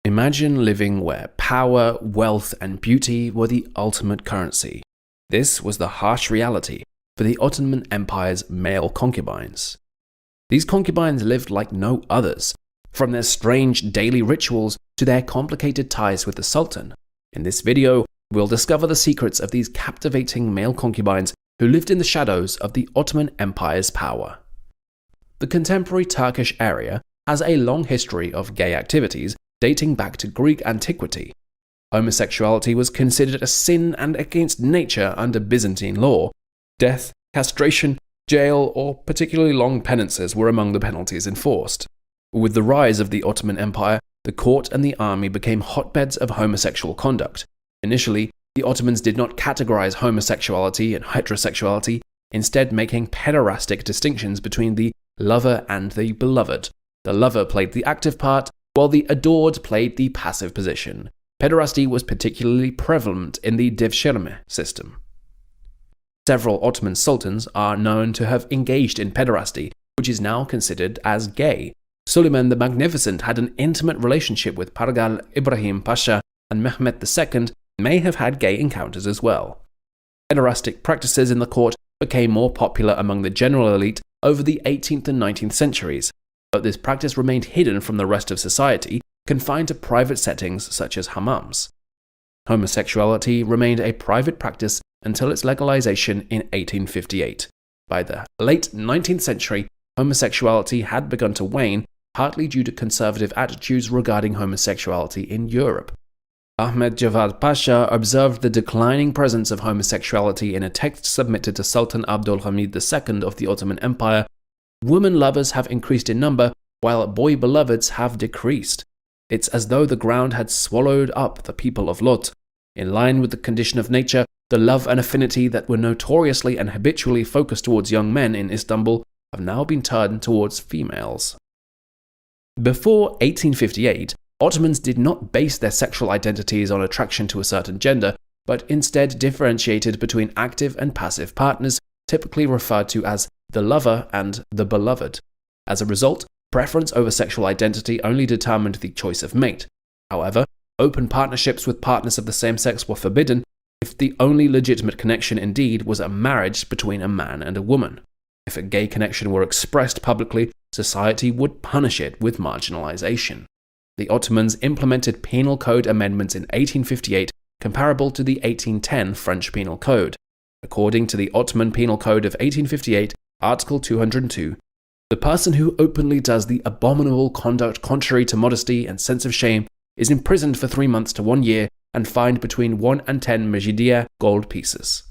Imagine living where power, wealth, and beauty were the ultimate currency. This was the harsh reality for the Ottoman Empire's male concubines. These concubines lived like no others, from their strange daily rituals to their complicated ties with the Sultan. In this video, we'll discover the secrets of these captivating male concubines who lived in the shadows of the Ottoman Empire's power. The contemporary Turkish area has a long history of gay activities dating back to Greek antiquity. Homosexuality was considered a sin and against nature under Byzantine law. Death, castration, jail, or particularly long penances were among the penalties enforced. With the rise of the Ottoman Empire, the court and the army became hotbeds of homosexual conduct. Initially, the Ottomans did not categorize homosexuality and heterosexuality, instead making pederastic distinctions between the lover and the beloved. The lover played the active part, while the adored played the passive position. Pederasty was particularly prevalent in the devshirme system. Several Ottoman sultans are known to have engaged in pederasty, which is now considered as gay. Suleiman the Magnificent had an intimate relationship with Pargal Ibrahim Pasha, and Mehmet II may have had gay encounters as well. Pederastic practices in the court became more popular among the general elite over the 18th and 19th centuries, but this practice remained hidden from the rest of society, confined to private settings such as hammams. Homosexuality remained a private practice until its legalization in 1858. By the late 19th century, homosexuality had begun to wane, partly due to conservative attitudes regarding homosexuality in Europe. Ahmed Javad Pasha observed the declining presence of homosexuality in a text submitted to Sultan Abdul Hamid II of the Ottoman Empire. Woman lovers have increased in number, while boy beloveds have decreased. It's as though the ground had swallowed up the people of Lot. In line with the condition of nature, the love and affinity that were notoriously and habitually focused towards young men in Istanbul have now been turned towards females. Before 1858, Ottomans did not base their sexual identities on attraction to a certain gender, but instead differentiated between active and passive partners, typically referred to as the lover and the beloved. As a result, preference over sexual identity only determined the choice of mate. However, open partnerships with partners of the same sex were forbidden if the only legitimate connection indeed was a marriage between a man and a woman. If a gay connection were expressed publicly, society would punish it with marginalization. The Ottomans implemented penal code amendments in 1858 comparable to the 1810 French Penal Code. According to the Ottoman Penal Code of 1858, Article 202, the person who openly does the abominable conduct contrary to modesty and sense of shame is imprisoned for 3 months to 1 year and fined between 1 and 10 Mejidia gold pieces.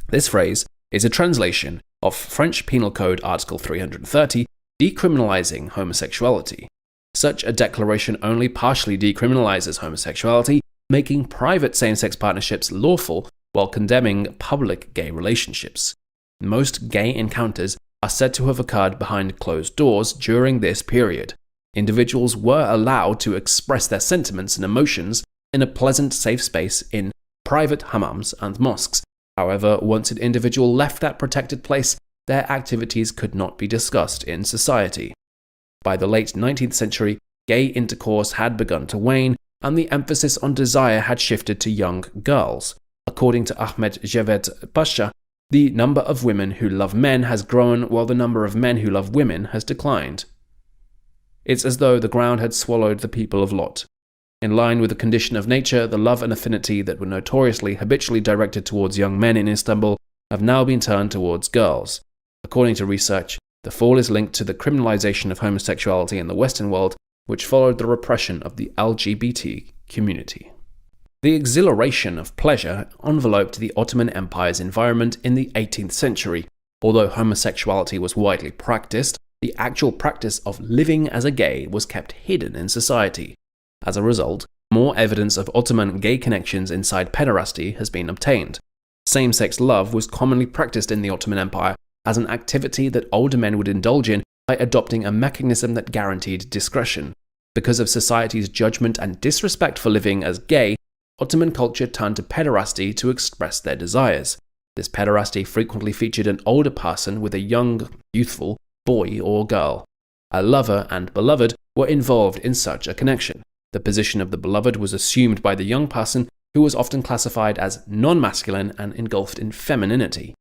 This phrase is a translation of French Penal Code Article 330, decriminalizing homosexuality. Such a declaration only partially decriminalizes homosexuality, making private same-sex partnerships lawful while condemning public gay relationships. Most gay encounters are said to have occurred behind closed doors during this period. Individuals were allowed to express their sentiments and emotions in a pleasant, safe space in private hammams and mosques. However, once an individual left that protected place, their activities could not be discussed in society. By the late 19th century, gay intercourse had begun to wane, and the emphasis on desire had shifted to young girls. According to Ahmed Javad Pasha, the number of women who love men has grown while the number of men who love women has declined. It's as though the ground had swallowed the people of Lot. In line with the condition of nature, the love and affinity that were notoriously habitually directed towards young men in Istanbul have now been turned towards girls. According to research, the fall is linked to the criminalization of homosexuality in the Western world, which followed the repression of the LGBT community. The exhilaration of pleasure enveloped the Ottoman Empire's environment in the 18th century. Although homosexuality was widely practiced, the actual practice of living as a gay was kept hidden in society. As a result, more evidence of Ottoman gay connections inside pederasty has been obtained. Same-sex love was commonly practiced in the Ottoman Empire as an activity that older men would indulge in by adopting a mechanism that guaranteed discretion. Because of society's judgment and disrespect for living as gay, Ottoman culture turned to pederasty to express their desires. This pederasty frequently featured an older person with a young, youthful boy or girl. A lover and beloved were involved in such a connection. The position of the beloved was assumed by the young person, who was often classified as non-masculine and engulfed in femininity.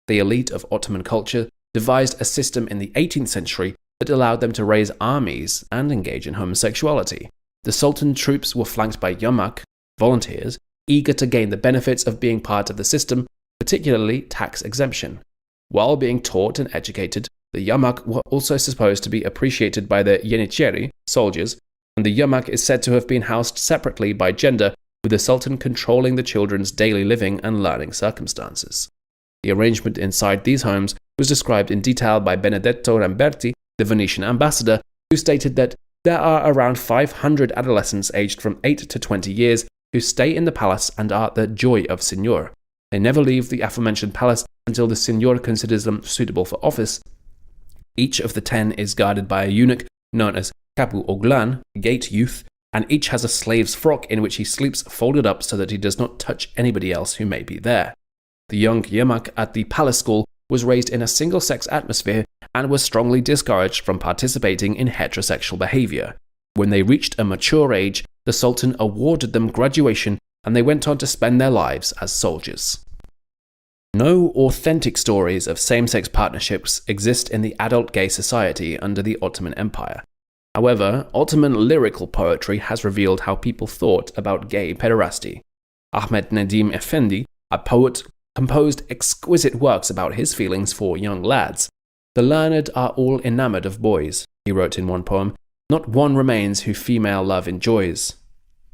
The elite of Ottoman culture devised a system in the 18th century that allowed them to raise armies and engage in homosexuality. The Sultan troops were flanked by yamak, volunteers, eager to gain the benefits of being part of the system, particularly tax exemption. While being taught and educated, the yamak were also supposed to be appreciated by the yenicheri, soldiers, and the yamak is said to have been housed separately by gender, with the Sultan controlling the children's daily living and learning circumstances. The arrangement inside these homes was described in detail by Benedetto Ramberti, the Venetian ambassador, who stated that there are around 500 adolescents aged from 8 to 20 years who stay in the palace and are the joy of Signor. They never leave the aforementioned palace until the Signor considers them suitable for office. Each of the 10 is guarded by a eunuch known as Kapu Oglan, gate youth, and each has a slave's frock in which he sleeps folded up so that he does not touch anybody else who may be there. The young yamak at the palace school was raised in a single-sex atmosphere and was strongly discouraged from participating in heterosexual behavior. When they reached a mature age, the Sultan awarded them graduation and they went on to spend their lives as soldiers. No authentic stories of same-sex partnerships exist in the adult gay society under the Ottoman Empire. However, Ottoman lyrical poetry has revealed how people thought about gay pederasty. Ahmet Nedim Effendi, a poet, composed exquisite works about his feelings for young lads. "The learned are all enamored of boys," he wrote in one poem. "Not one remains who female love enjoys."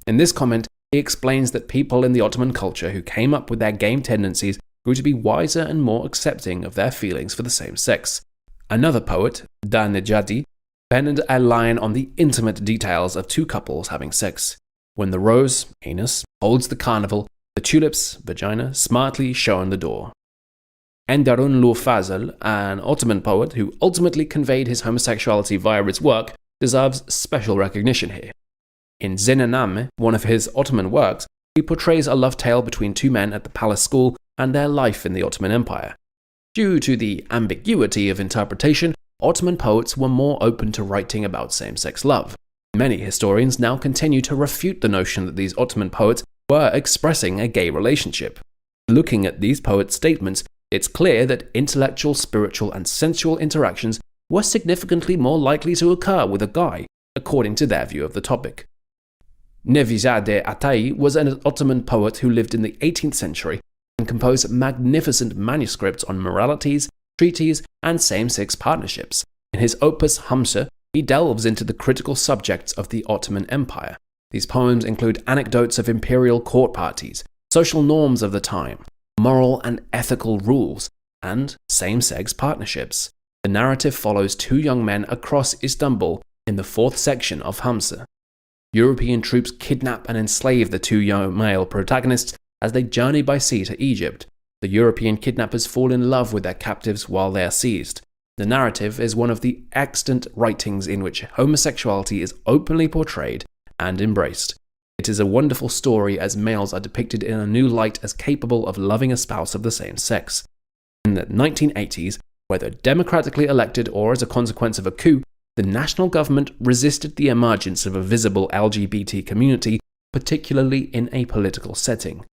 In this comment, he explains that people in the Ottoman culture who came up with their gay tendencies grew to be wiser and more accepting of their feelings for the same sex. Another poet, Da Nejati, penned a line on the intimate details of two couples having sex. "When the rose, anus, holds the carnival, the tulips, vagina, smartly show on the door." Enderun Lu Fazl, an Ottoman poet who ultimately conveyed his homosexuality via his work, deserves special recognition here. In Zenename, one of his Ottoman works, he portrays a love tale between two men at the palace school and their life in the Ottoman Empire. Due to the ambiguity of interpretation, Ottoman poets were more open to writing about same-sex love. Many historians now continue to refute the notion that these Ottoman poets were expressing a gay relationship. Looking at these poets' statements, it's clear that intellectual, spiritual, and sensual interactions were significantly more likely to occur with a guy, according to their view of the topic. Nevizade Atai was an Ottoman poet who lived in the 18th century and composed magnificent manuscripts on moralities, treaties, and same-sex partnerships. In his opus Hamsa, he delves into the critical subjects of the Ottoman Empire. These poems include anecdotes of imperial court parties, social norms of the time, moral and ethical rules, and same-sex partnerships. The narrative follows two young men across Istanbul in the 4th section of Hamsa. European troops kidnap and enslave the two young male protagonists as they journey by sea to Egypt. The European kidnappers fall in love with their captives while they are seized. The narrative is one of the extant writings in which homosexuality is openly portrayed and embraced. It is a wonderful story as males are depicted in a new light as capable of loving a spouse of the same sex. In the 1980s, whether democratically elected or as a consequence of a coup, the national government resisted the emergence of a visible LGBT community, particularly in a political setting.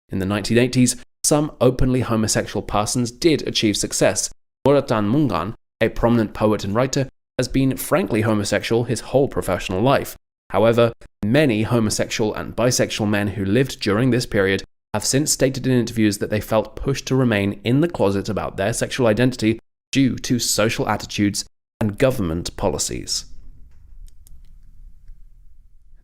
In the 1980s, some openly homosexual persons did achieve success. Muratan Mungan, a prominent poet and writer, has been frankly homosexual his whole professional life. However, many homosexual and bisexual men who lived during this period have since stated in interviews that they felt pushed to remain in the closet about their sexual identity due to social attitudes and government policies.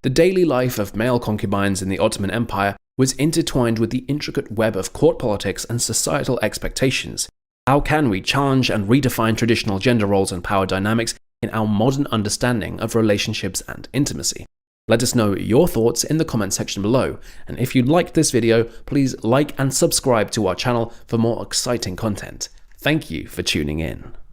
The daily life of male concubines in the Ottoman Empire was intertwined with the intricate web of court politics and societal expectations. How can we challenge and redefine traditional gender roles and power dynamics in our modern understanding of relationships and intimacy? Let us know your thoughts in the comment section below, and if you liked this video, please like and subscribe to our channel for more exciting content. Thank you for tuning in.